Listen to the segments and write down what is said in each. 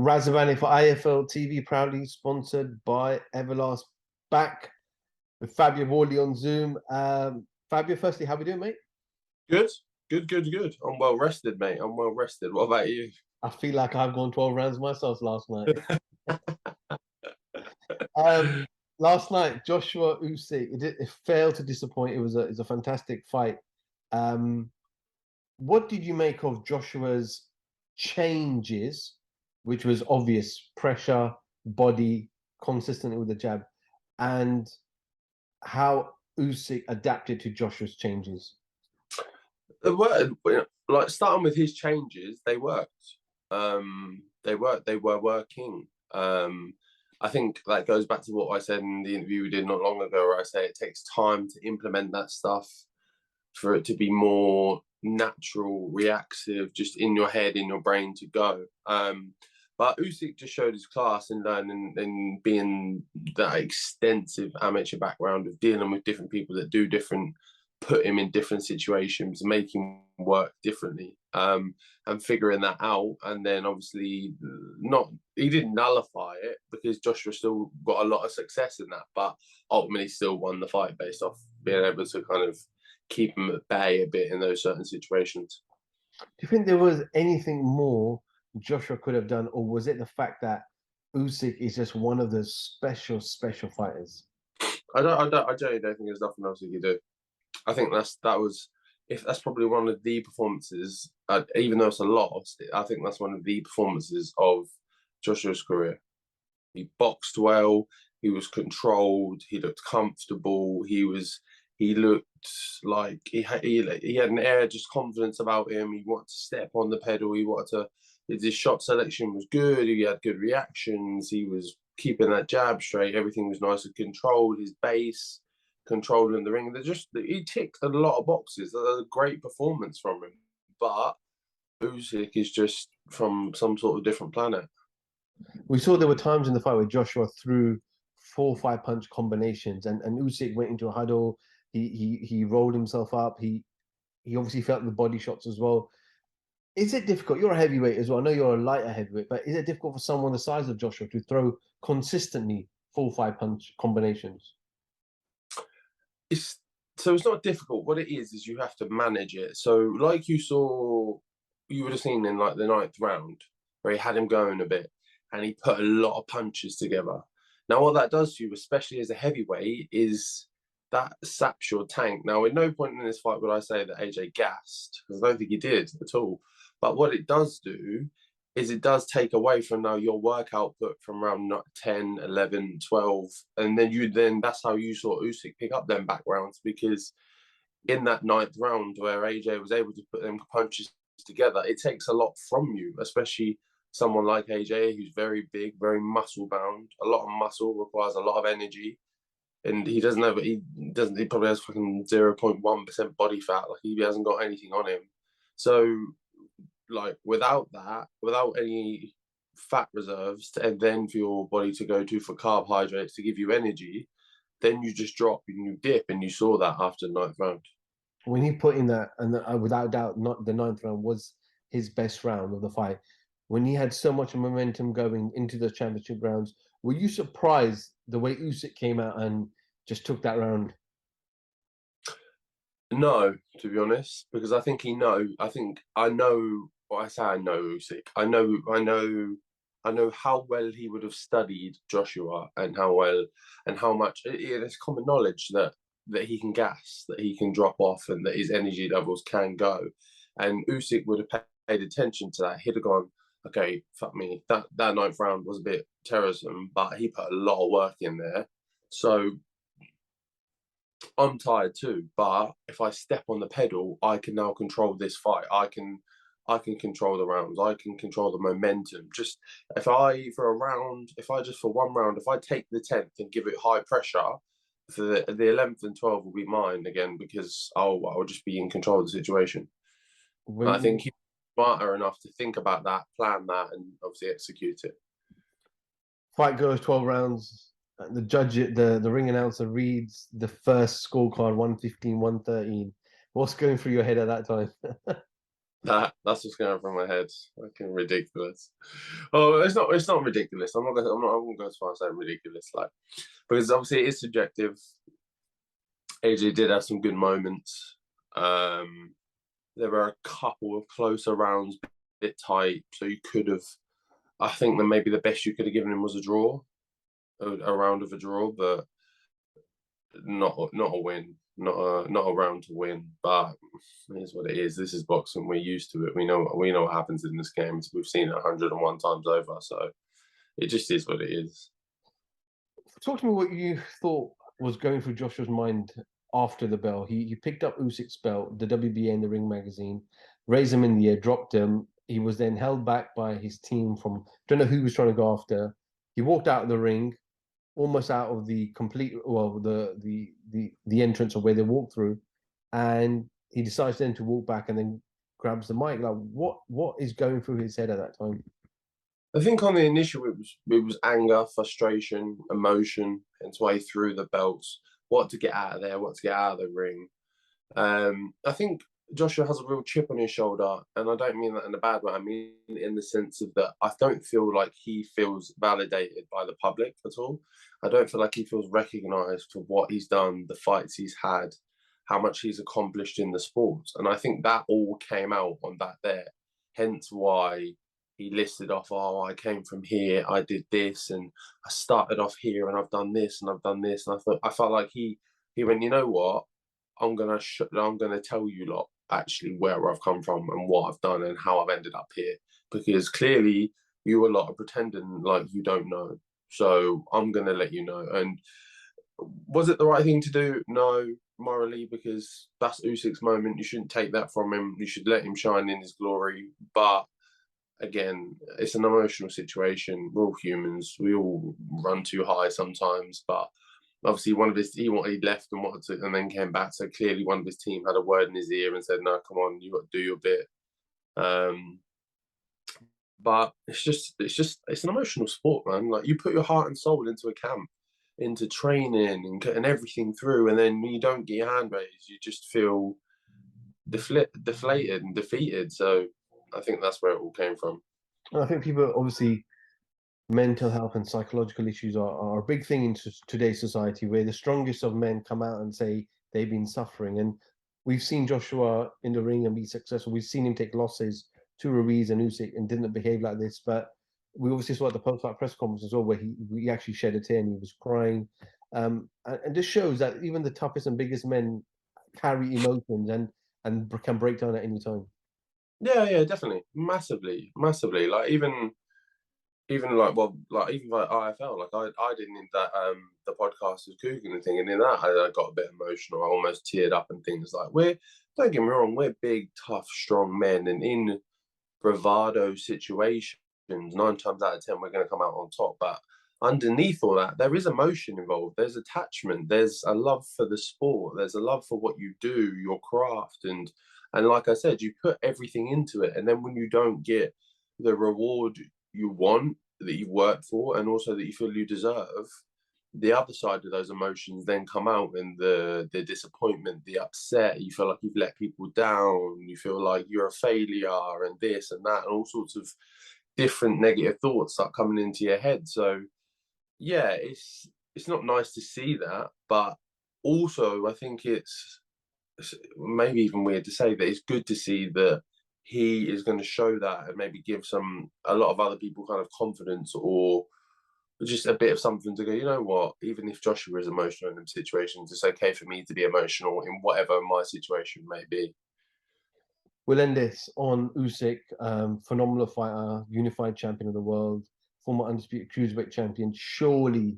Razavani for IFL TV, proudly sponsored by Everlast. Back with Fabio Wardley on Zoom. Fabio, firstly, how we doing, mate? Good, good. I'm well rested, mate. I'm well rested. What about you? I feel like I've gone 12 rounds myself last night. Um, Last night, Joshua Usyk, it failed to disappoint. It was a fantastic fight. Um, what did you make of Joshua's changes, which was obvious, pressure, body, consistently with the jab, and how Usyk adapted to Joshua's changes? The word, like starting with his changes, they worked. They worked. They were working. I think that goes back to what I said in the interview we did not long ago, where I say it takes time to implement that stuff for it to be more natural, reactive, just in your head, in your brain to go. But Usyk just showed his class in learning and being that extensive amateur background of dealing with different people that do different, put him in different situations, make him work differently, and figuring that out. And then obviously, not he didn't nullify it because Joshua still got a lot of success in that, but ultimately still won the fight based off being able to kind of keep him at bay a bit in those certain situations. Do you think there was anything more Joshua could have done, or was it the fact that Usyk is just one of those special fighters? I genuinely don't think there's nothing else he could do. I think if that's probably one of the performances, even though it's a loss, I think that's one of the performances of Joshua's career. He boxed well. He was controlled. He looked comfortable. He looked like he had an air of just confidence about him. He wanted to step on the pedal. His shot selection was good. He had good reactions. He was keeping that jab straight. Everything was nice and controlled. His base, controlling the ring. He ticked a lot of boxes. A great performance from him. But Usyk is just from some sort of different planet. We saw there were times in the fight where Joshua threw 4 or 5 punch combinations, and Usyk went into a huddle. He rolled himself up. He obviously felt the body shots as well. Is it difficult? You're a heavyweight as well. I know you're a lighter heavyweight, but is it difficult for someone the size of Joshua to throw consistently 4 or 5 punch combinations? It's not difficult. What it is you have to manage it. So like you would have seen in like the ninth round where he had him going a bit and he put a lot of punches together. Now what that does to you, especially as a heavyweight, is that saps your tank. Now at no point in this fight would I say that AJ gassed, because I don't think he did at all. But what it does do is it does take away from now your work output from around 10, 11, 12. And then that's how you saw Usyk pick up them back rounds, because in that ninth round where AJ was able to put them punches together, it takes a lot from you, especially someone like AJ who's very big, very muscle bound. A lot of muscle requires a lot of energy. And he probably has fucking 0.1% body fat. Like he hasn't got anything on him. So like without any fat reserves, and then for your body to go to for carbohydrates to give you energy, then you just drop and you dip, and you saw that after the ninth round. When he put in that, and without doubt, not the ninth round was his best round of the fight. When he had so much momentum going into the championship rounds, were you surprised the way Usyk came out and just took that round? No, to be honest, because I think I know what I say. I know Usyk. I know how well he would have studied Joshua, and how much it's common knowledge that he can gas, that he can drop off, and that his energy levels can go. And Usyk would have paid attention to that. He'd have gone, okay, fuck me. That ninth round was a bit terrorism, but he put a lot of work in there. So I'm tired too, but if I step on the pedal, I can now control this fight. I can control the rounds. I can control the momentum. Just if I for a round, if I just for one round, if I take the 10th and give it high pressure, for the 11th and 12th will be mine again, because I'll just be in control of the situation. And I think he's smarter enough to think about that, plan that, and obviously execute it. Fight goes 12 rounds. The judge, the ring announcer reads the first scorecard, 115, 113. What's going through your head at that time? That's what's going through my head. Fucking ridiculous. Oh, it's not ridiculous. I won't go as far as saying ridiculous, like, because obviously it is subjective. AJ did have some good moments. There were a couple of closer rounds, bit tight, so you could have. I think that maybe the best you could have given him was a draw, a round of a draw, but not a win, not a round to win. But it is what it is. This is boxing. We're used to it. We know what happens in this game. We've seen it 101 times over. So it just is what it is. Talk to me what you thought was going through Joshua's mind after the bell. He picked up Usyk's belt, the WBA and the Ring magazine, raised him in the air, dropped him. He was then held back by his team from, don't know who he was trying to go after. He walked out of the ring, almost out of the complete, well, the entrance of where they walked through, and he decides then to walk back and then grabs the mic. Like, what is going through his head at that time? I think on the initial it was anger, frustration, emotion, and its way through the belts. What to get out of there, what to get out of the ring. I think Joshua has a real chip on his shoulder, and I don't mean that in a bad way. I mean in the sense of that I don't feel like he feels validated by the public at all. I don't feel like he feels recognised for what he's done, the fights he's had, how much he's accomplished in the sport, and I think that all came out on that there. Hence why he listed off, oh, I came from here, I did this, and I started off here, and I've done this, and I've done this, and I felt like he went, you know what, I'm gonna tell you lot actually where I've come from and what I've done and how I've ended up here, because clearly you a lot are pretending like you don't know, so I'm gonna let you know. And was it the right thing to do? No, morally, because that's Usyk's moment. You shouldn't take that from him. You should let him shine in his glory. But again, it's an emotional situation. We're all humans. We all run too high sometimes. But obviously, he left and wanted to, and then came back. So clearly, one of his team had a word in his ear and said, "No, come on, you got to do your bit." But it's an emotional sport, man. Like, you put your heart and soul into a camp, into training and getting everything through, and then when you don't get your hand raised, you just feel deflated and defeated. So I think that's where it all came from. And I think people, obviously, mental health and psychological issues are a big thing in today's society, where the strongest of men come out and say they've been suffering. And we've seen Joshua in the ring and be successful. We've seen him take losses to Ruiz and Usyk and didn't behave like this. But we obviously saw at the post-fight press conference as well, where he actually shed a tear and he was crying. And this shows that even the toughest and biggest men carry emotions and can break down at any time. Yeah, definitely, massively, massively. Like even like, well, like even like IFL, like I did in that the podcast with Coogan and thing, and in that I got a bit emotional. I almost teared up and things. Like, don't get me wrong, we're big, tough, strong men, and in bravado situations, 9 times out of 10 we're going to come out on top. But underneath all that, there is emotion involved. There's attachment. There's a love for the sport. There's a love for what you do, your craft, and like I said, you put everything into it, and then when you don't get the reward you want, that you've worked for, and also that you feel you deserve, the other side of those emotions then come out in the disappointment, the upset. You feel like you've let people down. You feel like you're a failure, and this and that, and all sorts of different negative thoughts start coming into your head. So yeah, it's not nice to see that, but also I think it's maybe even weird to say that it's good to see that he is going to show that and maybe give a lot of other people kind of confidence, or just a bit of something to go, you know what, even if Joshua is emotional in them situations, it's okay for me to be emotional in whatever my situation may be. We'll end this on Usyk, phenomenal fighter, unified champion of the world, former undisputed cruiserweight champion. Surely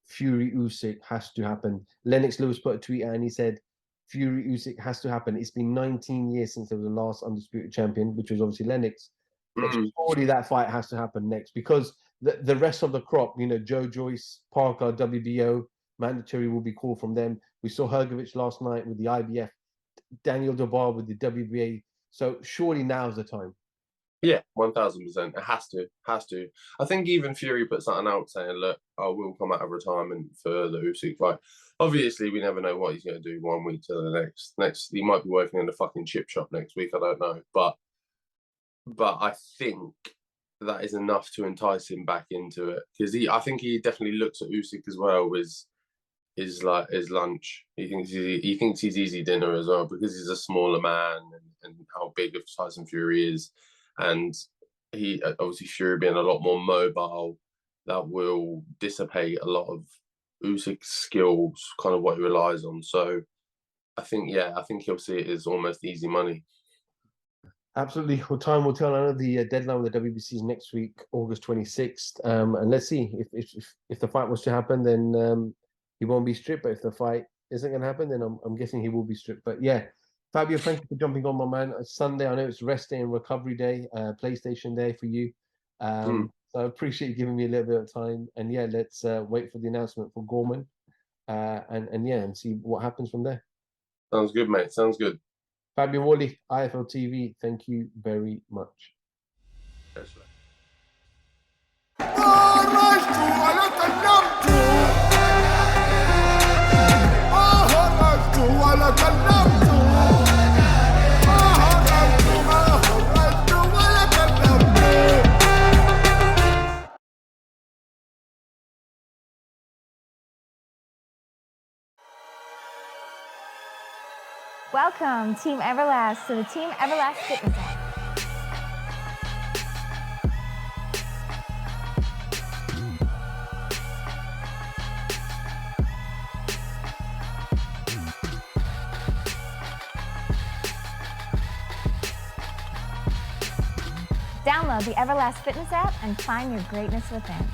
Fury Usyk has to happen. Lennox Lewis put a tweet out and he said, Fury Usyk has to happen. It's been 19 years since there was the last undisputed champion, which was obviously Lennox. But surely that fight has to happen next, because the rest of the crop, Joe Joyce, Parker, WBO, mandatory will be called from them. We saw Hergovich last night with the IBF, Daniel Dubois with the WBA. So surely now's the time. Yeah, 1000%. It has to. I think even Fury put something out saying, "Look, I will come out of retirement for the Usyk fight." Obviously, we never know what he's going to do 1 week to the next. He might be working in a fucking chip shop next week. I don't know, but but I think that is enough to entice him back into it, because I think he definitely looks at Usyk as well as like his lunch. He thinks he's easy dinner as well, because he's a smaller man, and how big of Tyson Fury is, and he obviously Fury being a lot more mobile, that will dissipate a lot of Usyk's skills, kind of what he relies on. So I think he'll see it as almost easy money. Absolutely. Well, time will tell. I know the deadline with the WBC is next week, August 26th. And let's see if the fight was to happen, then he won't be stripped. But if the fight isn't going to happen, then I'm guessing he will be stripped. But yeah, Fabio, thank you for jumping on, my man. It's Sunday, I know it's rest day and recovery day, PlayStation day for you. So I appreciate you giving me a little bit of time. And yeah, let's wait for the announcement for Gorman, and see what happens from there. Sounds good, mate. Sounds good. Fabio Wardley, IFL TV, thank you very much. Welcome, Team Everlast, to the Team Everlast Fitness app. Download the Everlast Fitness app and find your greatness within.